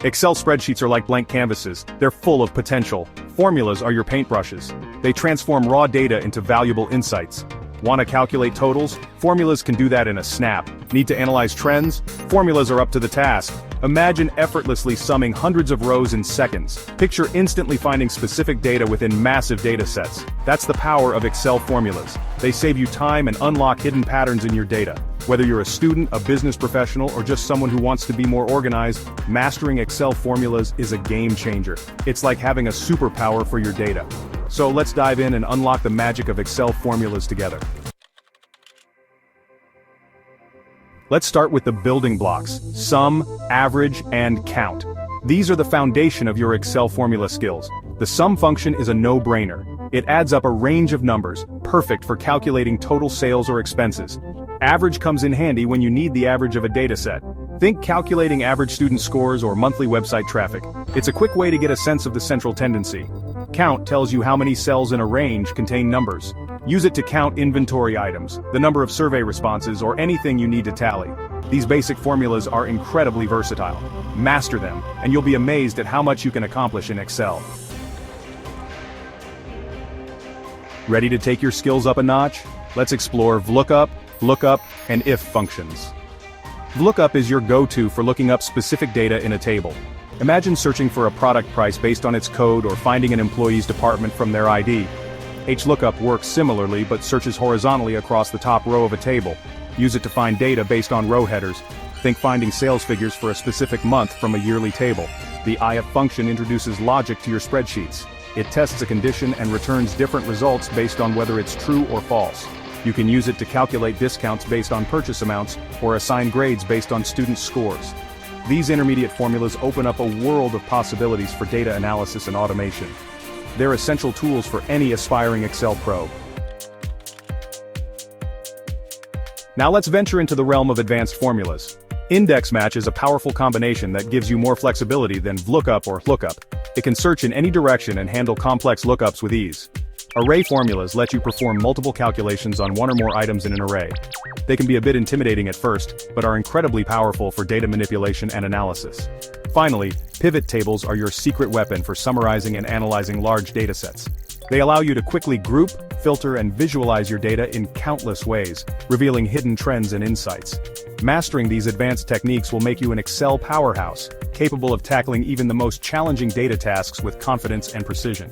Excel spreadsheets are like blank canvases, they're full of potential. Formulas are your paintbrushes. They transform raw data into valuable insights. Want to calculate totals? Formulas can do that in a snap. Need to analyze trends? Formulas are up to the task. Imagine effortlessly summing hundreds of rows in seconds. Picture instantly finding specific data within massive data sets. That's the power of Excel formulas. They save you time and unlock hidden patterns in your data. Whether you're a student, a business professional, or just someone who wants to be more organized, mastering Excel formulas is a game changer. It's like having a superpower for your data. So let's dive in and unlock the magic of Excel formulas together. Let's start with the building blocks: sum, average, and count. These are the foundation of your Excel formula skills. The sum function is a no-brainer. It adds up a range of numbers, perfect for calculating total sales or expenses. Average comes in handy when you need the average of a dataset. Think calculating average student scores or monthly website traffic. It's a quick way to get a sense of the central tendency. Count tells you how many cells in a range contain numbers. Use it to count inventory items, the number of survey responses, or anything you need to tally. These basic formulas are incredibly versatile. Master them, and you'll be amazed at how much you can accomplish in Excel. Ready to take your skills up a notch? Let's explore VLOOKUP, lookup, and if functions. VLOOKUP is your go-to for looking up specific data in a table. Imagine searching for a product price based on its code or finding an employee's department from their ID. HLOOKUP works similarly but searches horizontally across the top row of a table. Use it to find data based on row headers. Think finding sales figures for a specific month from a yearly table. The IF function introduces logic to your spreadsheets. It tests a condition and returns different results based on whether it's true or false. You can use it to calculate discounts based on purchase amounts or assign grades based on student scores. These intermediate formulas open up a world of possibilities for data analysis and automation. They're essential tools for any aspiring Excel pro. Now let's venture into the realm of advanced formulas. INDEX-MATCH is a powerful combination that gives you more flexibility than VLOOKUP or lookup. It can search in any direction and handle complex lookups with ease. Array formulas let you perform multiple calculations on one or more items in an array. They can be a bit intimidating at first, but are incredibly powerful for data manipulation and analysis. Finally, pivot tables are your secret weapon for summarizing and analyzing large datasets. They allow you to quickly group, filter, and visualize your data in countless ways, revealing hidden trends and insights. Mastering these advanced techniques will make you an Excel powerhouse, capable of tackling even the most challenging data tasks with confidence and precision.